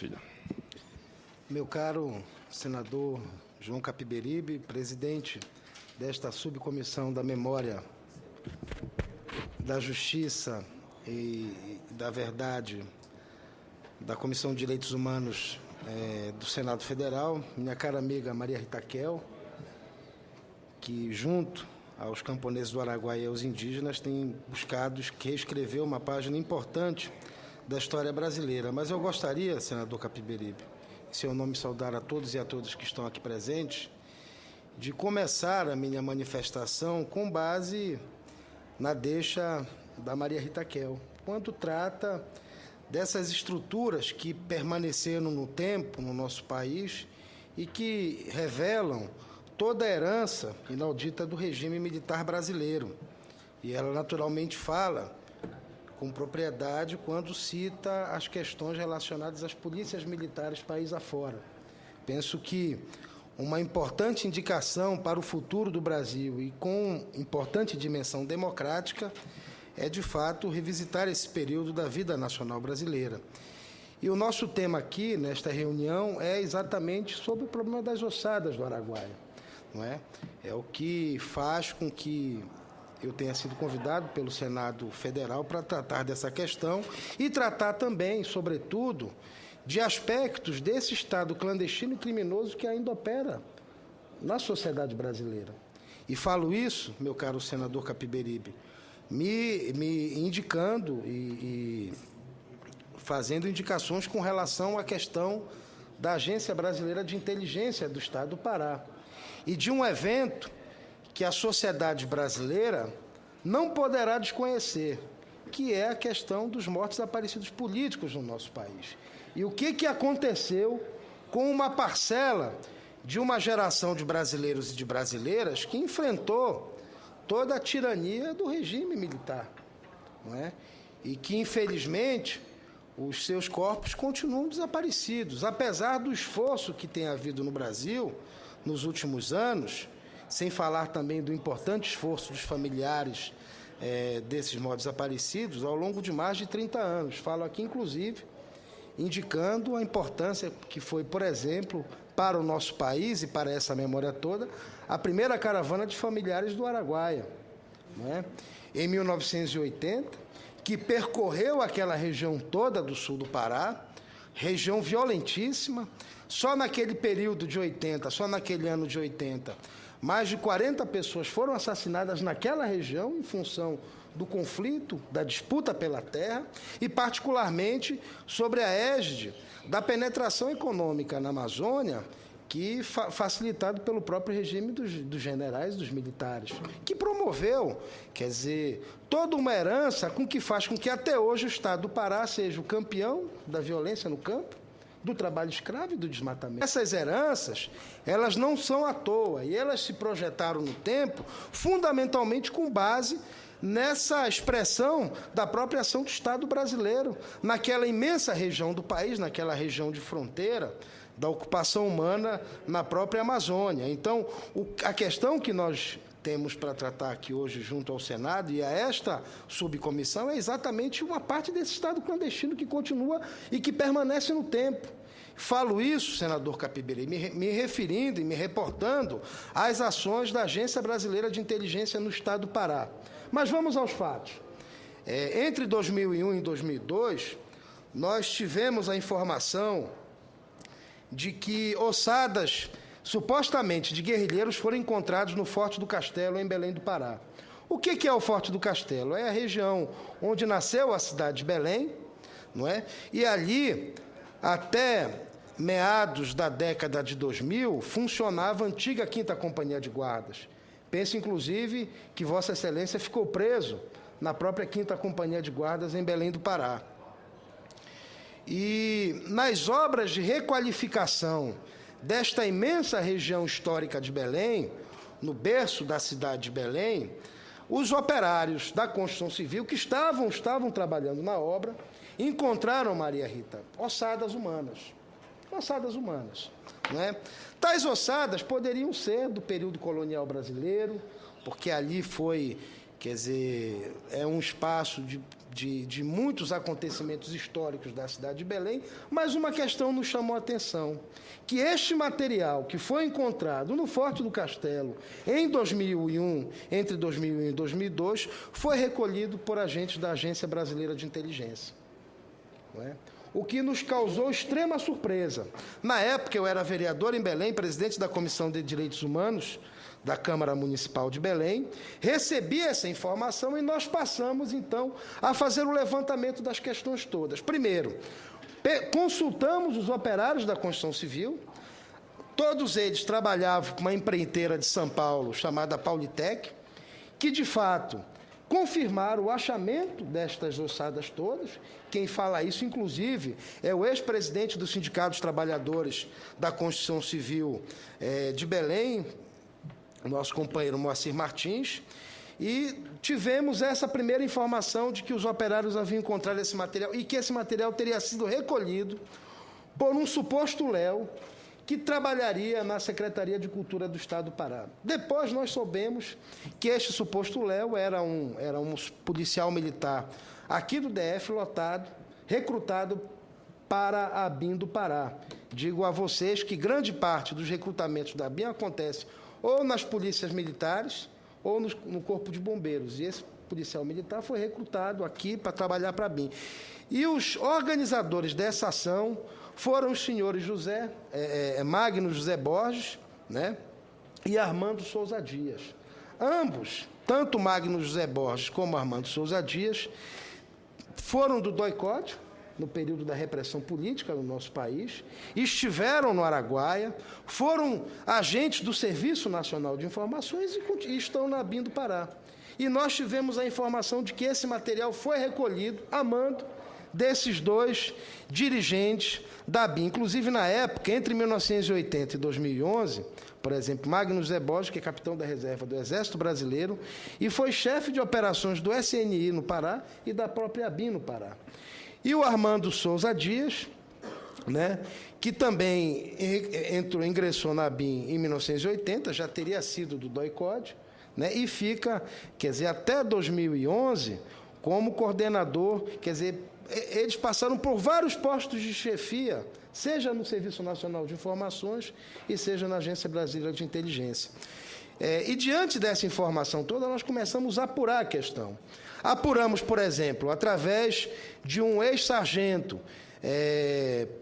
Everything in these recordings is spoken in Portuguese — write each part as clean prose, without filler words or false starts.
Filho. Meu caro senador João Capiberibe, presidente desta subcomissão da Memória, da Justiça e da Verdade da Comissão de Direitos Humanos do Senado Federal, minha cara amiga Maria Rita Kel, que junto aos camponeses do Araguaia e aos indígenas tem buscado reescrever uma página importante da história brasileira. Mas eu gostaria, senador Capiberibe, em seu nome saudar a todos e a todas que estão aqui presentes, de começar a minha manifestação com base na deixa da Maria Rita Kel, quando trata dessas estruturas que permaneceram no tempo no nosso país e que revelam toda a herança inaudita do regime militar brasileiro. E ela naturalmente fala com propriedade quando cita as questões relacionadas às polícias militares país afora. Penso que uma importante indicação para o futuro do Brasil e com importante dimensão democrática é, de fato, revisitar esse período da vida nacional brasileira. E o nosso tema aqui, nesta reunião, é exatamente sobre o problema das ossadas do Araguaia. Não é? É o que faz com que eu tenha sido convidado pelo Senado Federal para tratar dessa questão e tratar também, sobretudo, de aspectos desse Estado clandestino e criminoso que ainda opera na sociedade brasileira. E falo isso, meu caro senador Capiberibe, me indicando e fazendo indicações com relação à questão da Agência Brasileira de Inteligência do Estado do Pará e de um evento que a sociedade brasileira não poderá desconhecer, que é a questão dos mortos desaparecidos políticos no nosso país. E o que aconteceu com uma parcela de uma geração de brasileiros e de brasileiras que enfrentou toda a tirania do regime militar, não é? E que, infelizmente, os seus corpos continuam desaparecidos, apesar do esforço que tem havido no Brasil nos últimos anos, sem falar também do importante esforço dos familiares desses mortos desaparecidos ao longo de mais de 30 anos. Falo aqui, inclusive, indicando a importância que foi, por exemplo, para o nosso país e para essa memória toda, a primeira caravana de familiares do Araguaia, não é? Em 1980, que percorreu aquela região toda do sul do Pará, região violentíssima. Só naquele período de 80, só naquele ano de 80, mais de 40 pessoas foram assassinadas naquela região em função do conflito, da disputa pela terra e, particularmente, sobre a égide da penetração econômica na Amazônia, que facilitado pelo próprio regime dos generais, dos militares, que promoveu, quer dizer, toda uma herança com que faz com que até hoje o Estado do Pará seja o campeão da violência no campo, do trabalho escravo e do desmatamento. Essas heranças, elas não são à toa, e elas se projetaram no tempo fundamentalmente com base nessa expressão da própria ação do Estado brasileiro, naquela imensa região do país, naquela região de fronteira, da ocupação humana na própria Amazônia. Então, a questão que nós temos para tratar aqui hoje junto ao Senado e a esta subcomissão é exatamente uma parte desse Estado clandestino que continua e que permanece no tempo. Falo isso, senador Capiberibe, me referindo e me reportando às ações da Agência Brasileira de Inteligência no Estado do Pará. Mas vamos aos fatos. Entre 2001 e 2002, nós tivemos a informação de que ossadas supostamente de guerrilheiros foram encontrados no Forte do Castelo, em Belém do Pará. O que é o Forte do Castelo? É a região onde nasceu a cidade de Belém, não é? E ali, até meados da década de 2000, funcionava a antiga 5ª Companhia de Guardas. Penso, inclusive, que Vossa Excelência ficou preso na própria 5ª Companhia de Guardas, em Belém do Pará. E nas obras de requalificação desta imensa região histórica de Belém, no berço da cidade de Belém, os operários da construção civil que estavam trabalhando na obra encontraram, Maria Rita, ossadas humanas. Ossadas humanas, não é? Tais ossadas poderiam ser do período colonial brasileiro, porque ali foi quer dizer, é um espaço de muitos acontecimentos históricos da cidade de Belém, mas uma questão nos chamou a atenção, que este material que foi encontrado no Forte do Castelo em 2001, entre 2001 e 2002, foi recolhido por agentes da Agência Brasileira de Inteligência. Não é? O que nos causou extrema surpresa. Na época, eu era vereador em Belém, presidente da Comissão de Direitos Humanos da Câmara Municipal de Belém, recebi essa informação e nós passamos, então, a fazer o levantamento das questões todas. Primeiro, consultamos os operários da construção civil, todos eles trabalhavam com uma empreiteira de São Paulo chamada Paulitec, que, de fato, confirmaram o achamento destas ossadas todas. Quem fala isso, inclusive, é o ex-presidente do Sindicato dos Trabalhadores da Construção Civil de Belém, nosso companheiro Moacir Martins, e tivemos essa primeira informação de que os operários haviam encontrado esse material e que esse material teria sido recolhido por um suposto Léo que trabalharia na Secretaria de Cultura do Estado do Pará. Depois nós soubemos que este suposto Léo era um policial militar aqui do DF, recrutado para a ABIN do Pará. Digo a vocês que grande parte dos recrutamentos da ABIN acontece ou nas polícias militares ou no Corpo de Bombeiros. E esse policial militar foi recrutado aqui para trabalhar para a ABIN. E os organizadores dessa ação foram os senhores Magno José Borges, né, e Armando Souza Dias. Ambos, tanto Magno José Borges como Armando Souza Dias, foram do DOI-CODE, no período da repressão política no nosso país, estiveram no Araguaia, foram agentes do Serviço Nacional de Informações e estão na ABIN do Pará. E nós tivemos a informação de que esse material foi recolhido a mando desses dois dirigentes da ABIN. Inclusive, na época, entre 1980 e 2011, por exemplo, Magno José Borges, que é capitão da reserva do Exército Brasileiro, e foi chefe de operações do SNI no Pará e da própria ABIN no Pará. E o Armando Souza Dias, né, que também ingressou na ABIN em 1980, já teria sido do DOI-CODE, né, e fica, quer dizer, até 2011, como coordenador, quer dizer, eles passaram por vários postos de chefia, seja no Serviço Nacional de Informações e seja na Agência Brasileira de Inteligência. E diante dessa informação toda, nós começamos a apurar a questão. Apuramos, por exemplo, através de um ex-sargento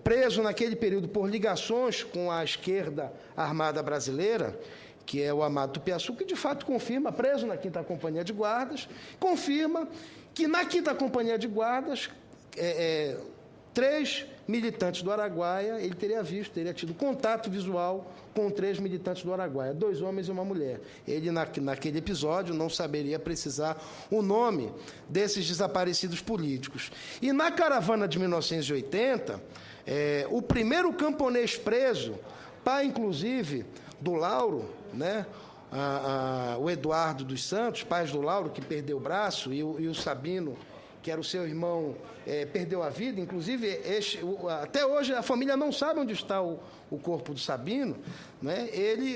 preso naquele período por ligações com a esquerda armada brasileira, que é o Amado Tupiaçu, que de fato confirma, preso na 5ª Companhia de Guardas, confirma que na 5ª Companhia de Guardas, 3 militantes do Araguaia, ele teria tido contato visual com 3 militantes do Araguaia, 2 homens e uma mulher. Ele, naquele episódio, não saberia precisar o nome desses desaparecidos políticos. E na caravana de 1980, o primeiro camponês preso, pai, inclusive, do Lauro, né, o Eduardo dos Santos, pai do Lauro, que perdeu o braço, e o Sabino, que era o seu irmão, perdeu a vida. Inclusive, até hoje a família não sabe onde está o corpo do Sabino, né?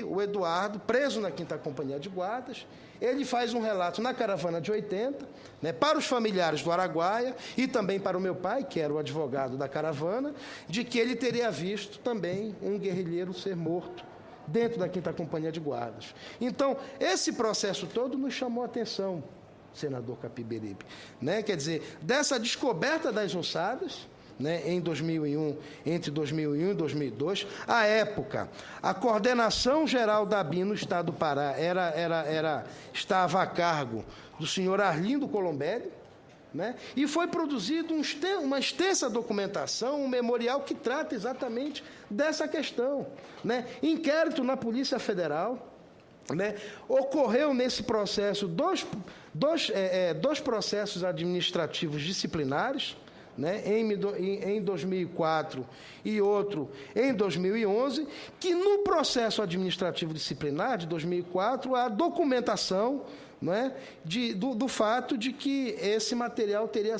O Eduardo, preso na 5ª Companhia de Guardas, ele faz um relato na caravana de 80, né, para os familiares do Araguaia e também para o meu pai, que era o advogado da caravana, de que ele teria visto também um guerrilheiro ser morto dentro da 5ª Companhia de Guardas. Então, esse processo todo nos chamou a atenção, senador Capiberibe, né? Quer dizer, dessa descoberta das ossadas, né, em 2001, entre 2001 e 2002, à época, a coordenação geral da ABIN no Estado do Pará estava a cargo do senhor Arlindo Colombelli, né, e foi produzido uma extensa documentação, um memorial que trata exatamente dessa questão, né? Inquérito na Polícia Federal, né? Ocorreu nesse processo dois processos administrativos disciplinares, né, em 2004 e outro em 2011, que no processo administrativo disciplinar de 2004 há documentação, né, do fato de que esse material teria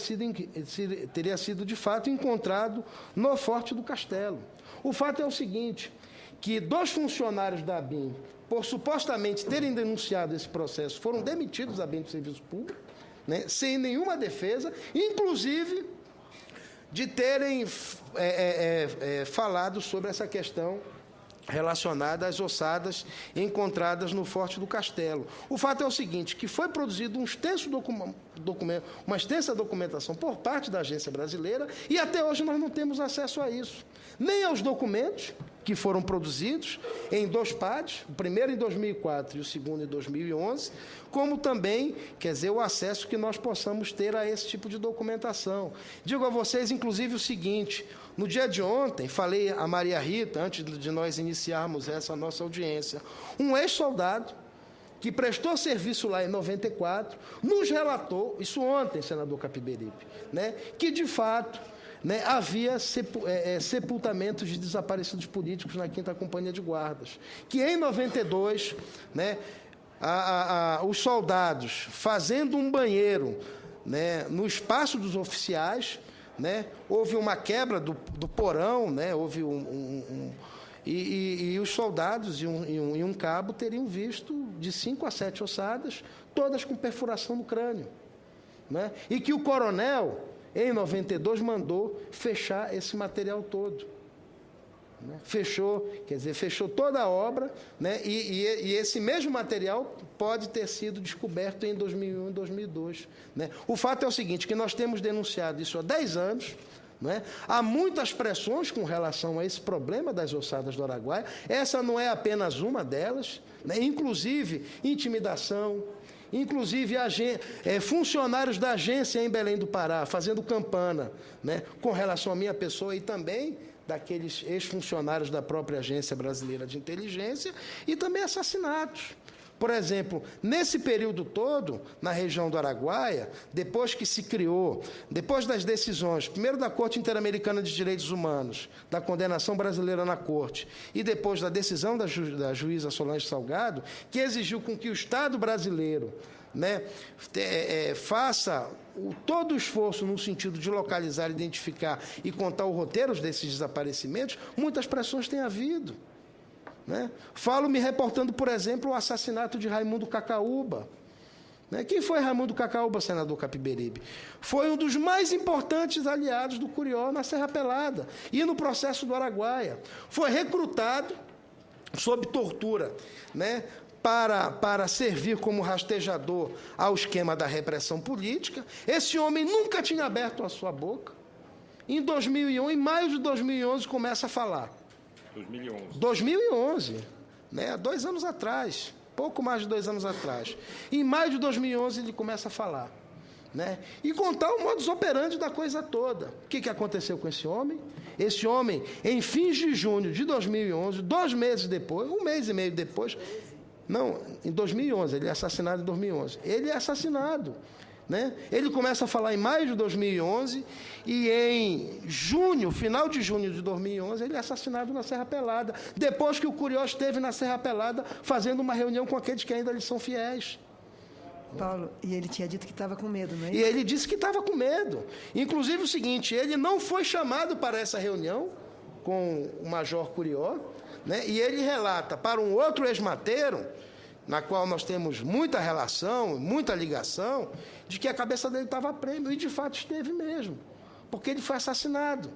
sido de fato encontrado no Forte do Castelo. O fato é o seguinte, que 2 funcionários da ABIN, por supostamente terem denunciado esse processo, foram demitidos da bem do serviço público, né, sem nenhuma defesa, inclusive de terem falado sobre essa questão relacionada às ossadas encontradas no Forte do Castelo. O fato é o seguinte, que foi produzido uma extensa documentação por parte da agência brasileira e até hoje nós não temos acesso a isso. Nem aos documentos que foram produzidos em 2 PADs, o primeiro em 2004 e o segundo em 2011, como também, quer dizer, o acesso que nós possamos ter a esse tipo de documentação. Digo a vocês, inclusive, o seguinte: no dia de ontem, falei a Maria Rita, antes de nós iniciarmos essa nossa audiência, um ex-soldado que prestou serviço lá em 94, nos relatou, isso ontem, senador Capiberibe, né, que, de fato, né, havia sepultamentos de desaparecidos políticos na 5ª Companhia de Guardas, que em 92, né, os soldados fazendo um banheiro, né, no espaço dos oficiais, né, houve uma quebra do porão, né, houve e os soldados e um cabo teriam visto de 5 a 7 ossadas, todas com perfuração no crânio, né, e que o coronel, em 92, mandou fechar esse material todo, né? Fechou toda a obra, né? E esse mesmo material pode ter sido descoberto em 2001 e 2002. Né? O fato é o seguinte, que nós temos denunciado isso há 10 anos, né? Há muitas pressões com relação a esse problema das ossadas do Araguaia, essa não é apenas uma delas, né? Inclusive intimidação, inclusive funcionários da agência em Belém do Pará, fazendo campana, né, com relação à minha pessoa e também daqueles ex-funcionários da própria Agência Brasileira de Inteligência, e também assassinatos. Por exemplo, nesse período todo, na região do Araguaia, depois que se criou, depois das decisões, primeiro da Corte Interamericana de Direitos Humanos, da condenação brasileira na Corte, e depois da decisão da juíza Solange Salgado, que exigiu com que o Estado brasileiro, né, faça todo o esforço no sentido de localizar, identificar e contar os roteiros desses desaparecimentos, muitas pressões têm havido. Né? Falo me reportando, por exemplo, o assassinato de Raimundo Cacaúba. Né? Quem foi Raimundo Cacaúba, senador Capiberibe? Foi um dos mais importantes aliados do Curió na Serra Pelada e no processo do Araguaia. Foi recrutado sob tortura, né, para servir como rastejador ao esquema da repressão política. Esse homem nunca tinha aberto a sua boca. Em 2001, em maio de 2011, começa a falar. 2011, né, há 2 anos atrás, pouco mais de 2 anos atrás. Em maio de 2011, ele começa a falar, né, e contar o modus operandi da coisa toda. O que aconteceu com esse homem? Esse homem, em fins de junho de 2011, 2 meses depois, 1 mês e meio depois, não, em 2011, ele é assassinado em 2011. Ele é assassinado, né? Ele começa a falar em maio de 2011 e em junho, final de junho de 2011, ele é assassinado na Serra Pelada, depois que o Curió esteve na Serra Pelada fazendo uma reunião com aqueles que ainda lhe são fiéis. Paulo, e ele tinha dito que estava com medo, não é isso? E ele disse que estava com medo. Inclusive o seguinte, ele não foi chamado para essa reunião com o Major Curió, né? E ele relata para um outro ex-mateiro, na qual nós temos muita relação, muita ligação, de que a cabeça dele estava a prêmio, e de fato esteve mesmo, porque ele foi assassinado.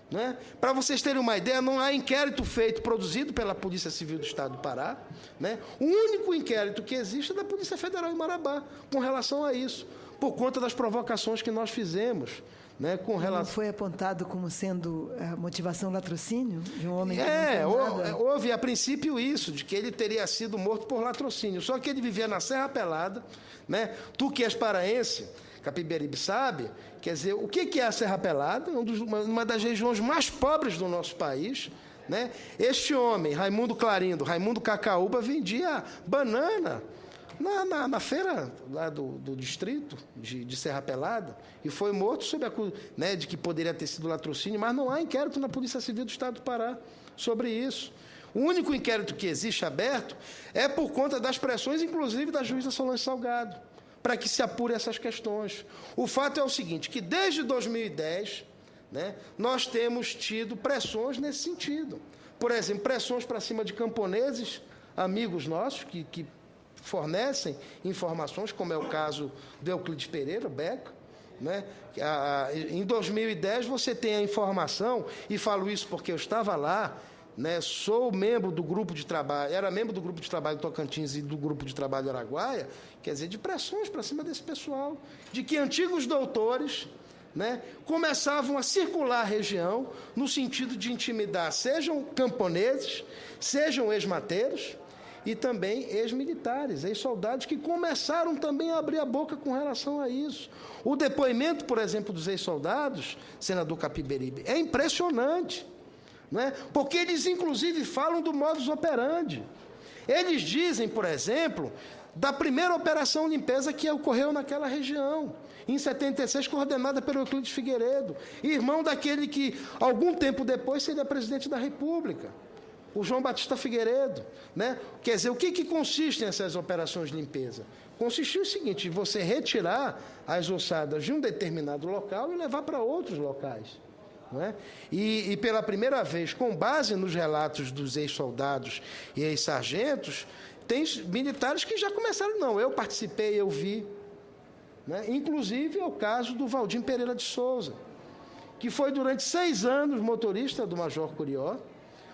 Né? Para vocês terem uma ideia, não há inquérito produzido pela Polícia Civil do Estado do Pará. Né? O único inquérito que existe é da Polícia Federal em Marabá, com relação a isso, por conta das provocações que nós fizemos. Né, com relação... Não foi apontado como sendo a motivação latrocínio de um homem que não tem nada? Houve a princípio isso, de que ele teria sido morto por latrocínio. Só que ele vivia na Serra Pelada, né? Tu que és paraense, Capiberibe sabe, quer dizer, o que é a Serra Pelada? Uma das regiões mais pobres do nosso país. Né? Este homem, Raimundo Clarindo, Raimundo Cacaúba, vendia banana na feira lá do distrito de Serra Pelada, e foi morto sob a né, de que poderia ter sido latrocínio, mas não há inquérito na Polícia Civil do Estado do Pará sobre isso. O único inquérito que existe aberto é por conta das pressões, inclusive da juíza Solange Salgado, para que se apure essas questões. O fato é o seguinte, que desde 2010, né, nós temos tido pressões nesse sentido. Por exemplo, pressões para cima de camponeses amigos nossos que fornecem informações, como é o caso do Euclides Pereira, Beca, né? Em 2010 você tem a informação, e falo isso porque eu estava lá, né? Sou membro do grupo de trabalho, era membro do grupo de trabalho Tocantins e do grupo de trabalho Araguaia, quer dizer, de pressões para cima desse pessoal, de que antigos doutores, né, começavam a circular a região no sentido de intimidar, sejam camponeses, sejam ex-mateiros, e também ex-militares, ex-soldados, que começaram também a abrir a boca com relação a isso. O depoimento, por exemplo, dos ex-soldados, senador Capiberibe, é impressionante, não é? Porque eles, inclusive, falam do modus operandi. Eles dizem, por exemplo, da primeira operação limpeza que ocorreu naquela região, em 76, coordenada pelo Euclides Figueiredo, irmão daquele que, algum tempo depois, seria presidente da República, o João Batista Figueiredo, né? Quer dizer, o que consistem essas operações de limpeza? Consistiu o seguinte, você retirar as ossadas de um determinado local e levar para outros locais. Não é? E pela primeira vez, com base nos relatos dos ex-soldados e ex-sargentos, tem militares que já começaram, não, eu participei, eu vi. Né? Inclusive é o caso do Valdim Pereira de Souza, que foi durante 6 anos motorista do Major Curió,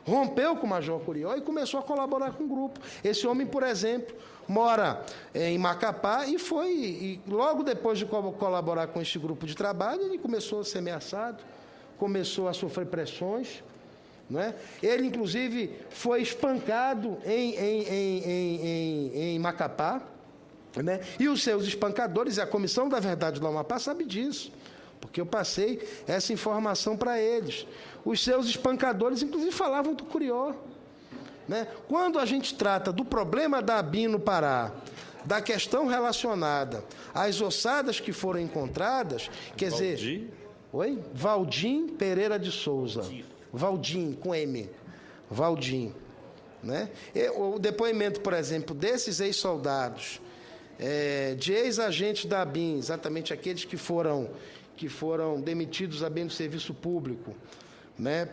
rompeu com o Major Curió e começou a colaborar com o grupo. Esse homem, por exemplo, mora em Macapá e logo depois de colaborar com esse grupo de trabalho, ele começou a ser ameaçado, começou a sofrer pressões. Não é? Ele, inclusive, foi espancado em Macapá, né? E os seus espancadores, e a Comissão da Verdade do Amapá sabe disso, porque eu passei essa informação para eles. Os seus espancadores, inclusive, falavam do Curió. Né? Quando a gente trata do problema da ABIN no Pará, da questão relacionada às ossadas que foram encontradas, quer dizer... Oi? Valdim Pereira de Souza. Valdim, com M. Valdim. Né? O depoimento, por exemplo, desses ex-soldados, de ex-agentes da ABIN, exatamente aqueles que foram demitidos a bem do serviço público, né,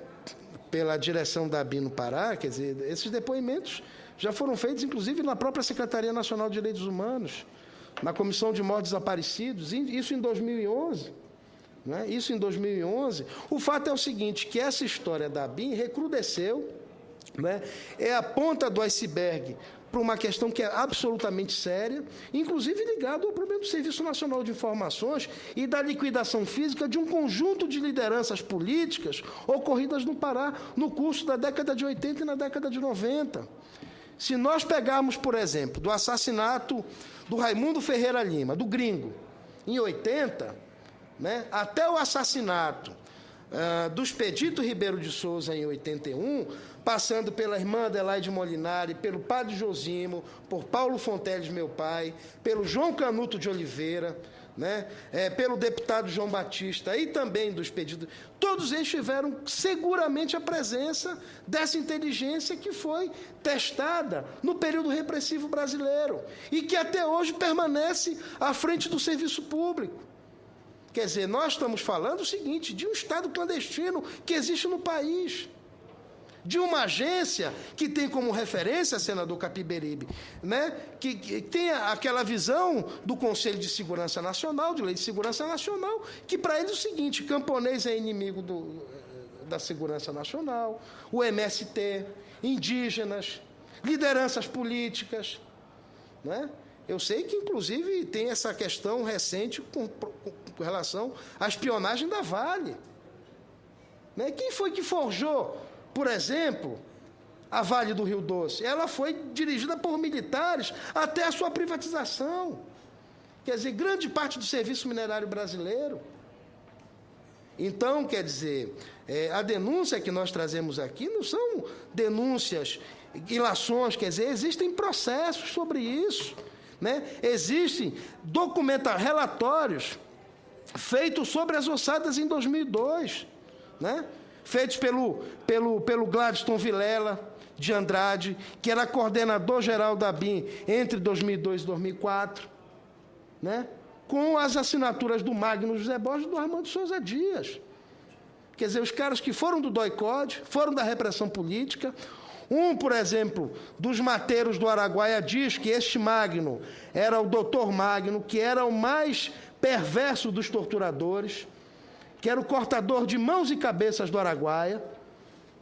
pela direção da ABIN no Pará, quer dizer, esses depoimentos já foram feitos, inclusive, na própria Secretaria Nacional de Direitos Humanos, na Comissão de Mortos Desaparecidos, isso em 2011. Né? Isso em 2011. O fato é o seguinte, que essa história da ABIN recrudesceu, né? É a ponta do iceberg para uma questão que é absolutamente séria, inclusive ligado ao problema do Serviço Nacional de Informações e da liquidação física de um conjunto de lideranças políticas ocorridas no Pará no curso da década de 80 e na década de 90. Se nós pegarmos, por exemplo, do assassinato do Raimundo Ferreira Lima, do Gringo, em 80, né, até o assassinato do Expedito Ribeiro de Souza, em 81, passando pela irmã Adelaide Molinari, pelo padre Josimo, por Paulo Fonteles, meu pai, pelo João Canuto de Oliveira, né, pelo deputado João Batista e também do Expedito, todos eles tiveram seguramente a presença dessa inteligência que foi testada no período repressivo brasileiro e que até hoje permanece à frente do serviço público. Quer dizer, nós estamos falando o seguinte, de um Estado clandestino que existe no país, de uma agência que tem como referência, senador Capiberibe, né, que tem aquela visão do Conselho de Segurança Nacional, de Lei de Segurança Nacional, que para eles é o seguinte, camponês é inimigo da segurança nacional, o MST, indígenas, lideranças políticas, né? Eu sei que, inclusive, tem essa questão recente com relação à espionagem da Vale. Né? Quem foi que forjou, por exemplo, a Vale do Rio Doce? Ela foi dirigida por militares até a sua privatização. Quer dizer, grande parte do serviço minerário brasileiro. Então, quer dizer, a denúncia que nós trazemos aqui não são denúncias, ilações, quer dizer, existem processos sobre isso. Né? Existem relatórios feitos sobre as ossadas em 2002, né? Feitos pelo Gladstone Vilela de Andrade, que era coordenador-geral da ABIN entre 2002 e 2004, né? Com as assinaturas do Magno José Borges e do Armando Souza Dias. Quer dizer, os caras que foram do DOI-CODE, foram da repressão política, Por exemplo, dos mateiros do Araguaia diz que este Magno era o doutor Magno, que era o mais perverso dos torturadores, que era o cortador de mãos e cabeças do Araguaia,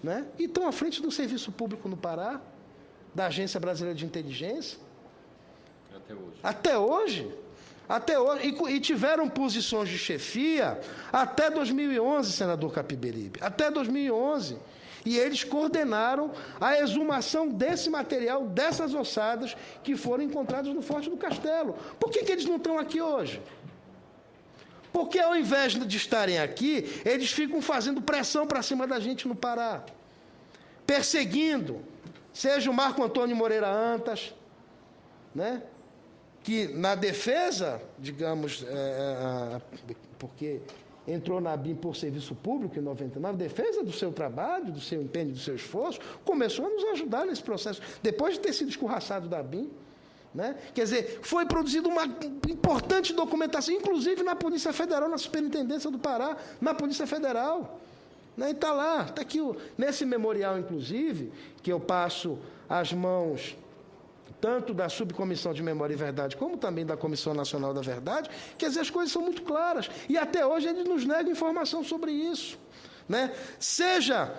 né? E estão à frente do serviço público no Pará, da Agência Brasileira de Inteligência. Até hoje. E tiveram posições de chefia até 2011, senador Capiberibe. Até 2011. E eles coordenaram a exumação desse material, dessas ossadas que foram encontradas no Forte do Castelo. Por que eles não estão aqui hoje? Porque, ao invés de estarem aqui, eles ficam fazendo pressão para cima da gente no Pará. Perseguindo, seja o Marco Antônio Moreira Antas, né? Que na defesa, digamos, porque entrou na ABIN por serviço público em 99, defesa do seu trabalho, do seu empenho, do seu esforço, começou a nos ajudar nesse processo, depois de ter sido escorraçado da ABIN. Né? Quer dizer, foi produzida uma importante documentação, inclusive na Polícia Federal, na Superintendência do Pará, na Polícia Federal. Né? E está lá, está aqui, nesse memorial, inclusive, que eu passo às mãos tanto da Subcomissão de Memória e Verdade, como também da Comissão Nacional da Verdade, quer dizer, as coisas são muito claras. E até hoje eles nos negam informação sobre isso. Né? Seja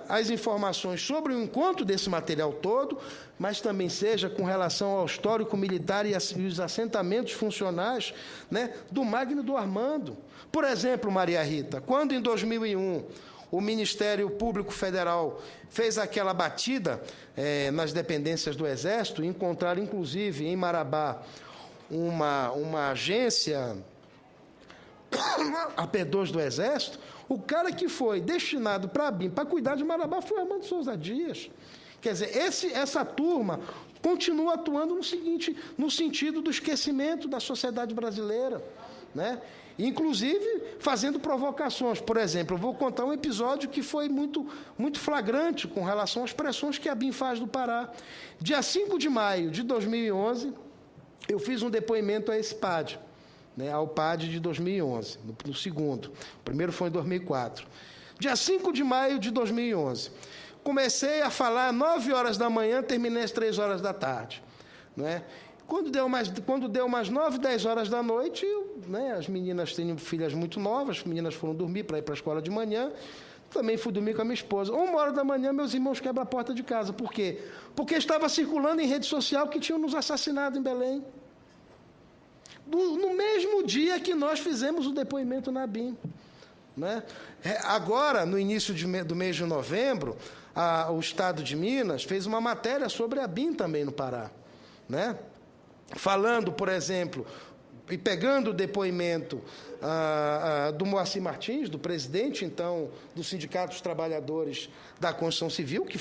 as informações sobre o encontro desse material todo, mas também seja com relação ao histórico militar e os assentamentos funcionais, né, do Magno e do Armando. Por exemplo, Maria Rita, quando em 2001 o Ministério Público Federal fez aquela batida nas dependências do Exército, encontraram, inclusive, em Marabá, uma agência, a P2 do Exército, o cara que foi destinado para a ABIN, para cuidar de Marabá, foi Armando Souza Dias. Quer dizer, essa turma continua atuando no sentido do esquecimento da sociedade brasileira, né? Inclusive fazendo provocações. Por exemplo, eu vou contar um episódio que foi muito, muito flagrante com relação às pressões que a ABIN faz do Pará. Dia 5 de maio de 2011, eu fiz um depoimento a esse PAD, né, ao PAD de 2011, no segundo. O primeiro foi em 2004. Dia 5 de maio de 2011. Comecei a falar às 9 horas da manhã, terminei às 3 horas da tarde. Né? Quando deu umas 9, 10 horas da noite, né, as meninas têm filhas muito novas, as meninas foram dormir para ir para a escola de manhã, também fui dormir com a minha esposa. 1 hora da manhã, meus irmãos quebram a porta de casa. Por quê? Porque estava circulando em rede social que tinham nos assassinado em Belém. No mesmo dia que nós fizemos o depoimento na ABIN. Né? Agora, no início do mês de novembro, o Estado de Minas fez uma matéria sobre a ABIN também no Pará. Né? Falando, por exemplo, e pegando o depoimento do Moacir Martins, do presidente, então, do Sindicato dos Trabalhadores da Construção Civil, que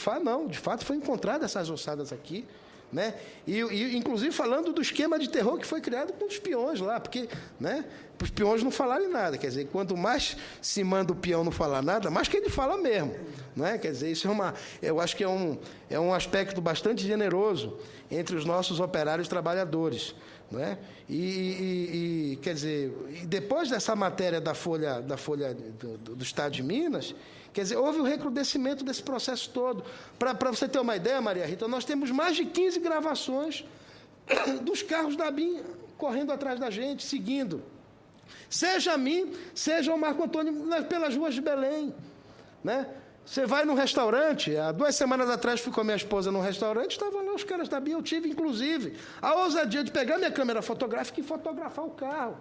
de fato foi encontrada essas ossadas aqui, né? E inclusive falando do esquema de terror que foi criado com os peões lá, porque, né, os peões não falarem nada, quer dizer, quanto mais se manda o peão não falar nada, mais que ele fala mesmo, né? Quer dizer, isso eu acho que é um aspecto bastante generoso entre os nossos operários trabalhadores, né? Quer dizer, depois dessa matéria da Folha do Estado de Minas, quer dizer, houve o recrudescimento desse processo todo. Para você ter uma ideia, Maria Rita, nós temos mais de 15 gravações dos carros da ABIN correndo atrás da gente, seguindo. Seja a mim, seja o Marco Antônio, pelas ruas de Belém. Né? Você vai num restaurante, há 2 semanas atrás fui com a minha esposa num restaurante, estavam lá os caras da ABIN, eu tive, inclusive, a ousadia de pegar minha câmera fotográfica e fotografar o carro.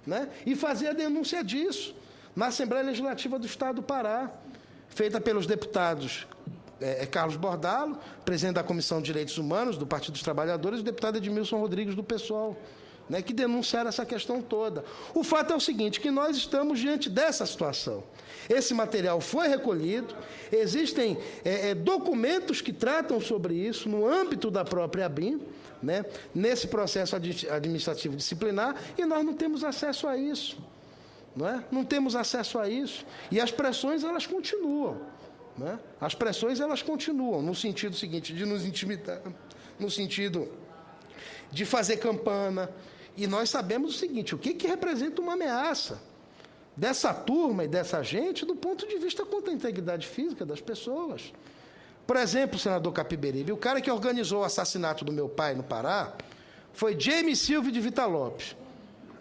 Né? E fazer a denúncia disso, na Assembleia Legislativa do Estado do Pará, feita pelos deputados Carlos Bordalo, presidente da Comissão de Direitos Humanos do Partido dos Trabalhadores, e o deputado Edmilson Rodrigues, do PSOL, né, que denunciaram essa questão toda. O fato é o seguinte, que nós estamos diante dessa situação. Esse material foi recolhido, existem documentos que tratam sobre isso no âmbito da própria ABIN, né, nesse processo administrativo disciplinar, e nós não temos acesso a isso. Não temos acesso a isso. E as pressões, elas continuam. Né? As pressões, elas continuam, no sentido seguinte, de nos intimidar, no sentido de fazer campana. E nós sabemos o seguinte, o que representa uma ameaça dessa turma e dessa gente do ponto de vista contra a integridade física das pessoas. Por exemplo, senador Capiberibe, o cara que organizou o assassinato do meu pai no Pará foi Jaime Silva de Vita Lopes,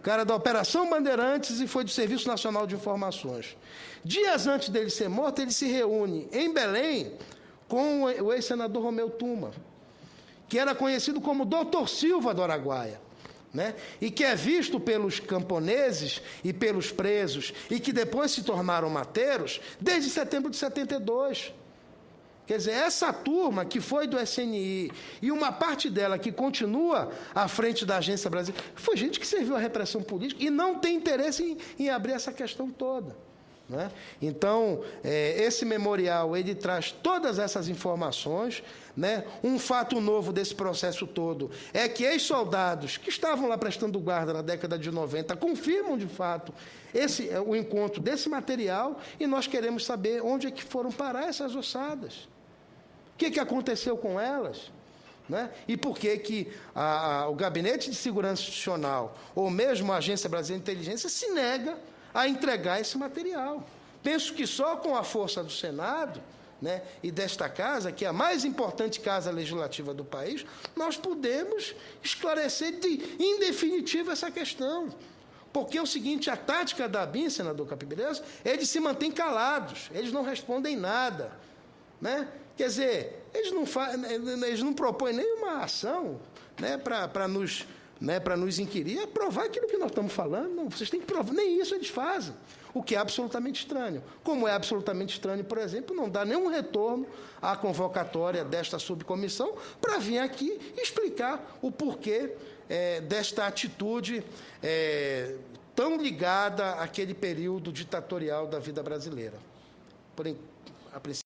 cara da Operação Bandeirantes e foi do Serviço Nacional de Informações. Dias antes dele ser morto, ele se reúne em Belém com o ex-senador Romeu Tuma, que era conhecido como Dr. Silva do Araguaia, né? E que é visto pelos camponeses e pelos presos, e que depois se tornaram mateiros, desde setembro de 72. Quer dizer, essa turma que foi do SNI e uma parte dela que continua à frente da Agência Brasileira, foi gente que serviu à repressão política e não tem interesse em abrir essa questão toda, né? Então, esse memorial, ele traz todas essas informações, né? Um fato novo desse processo todo é que ex-soldados que estavam lá prestando guarda na década de 90 confirmam, de fato, o encontro desse material, e nós queremos saber onde é que foram parar essas ossadas. O que aconteceu com elas? Né? E por que o Gabinete de Segurança Institucional, ou mesmo a Agência Brasileira de Inteligência, se nega a entregar esse material? Penso que só com a força do Senado, né, e desta casa, que é a mais importante casa legislativa do país, nós podemos esclarecer em definitivo essa questão. Porque é o seguinte, a tática da ABIN, senador Capiberibe, é de se manter calados, eles não respondem nada, né? Quer dizer, eles não propõem nenhuma ação, né, para nos inquirir, provar aquilo que nós estamos falando. Não, vocês têm que provar, nem isso eles fazem, o que é absolutamente estranho. Como é absolutamente estranho, por exemplo, não dar nenhum retorno à convocatória desta subcomissão para vir aqui explicar o porquê desta atitude tão ligada àquele período ditatorial da vida brasileira. A princípio,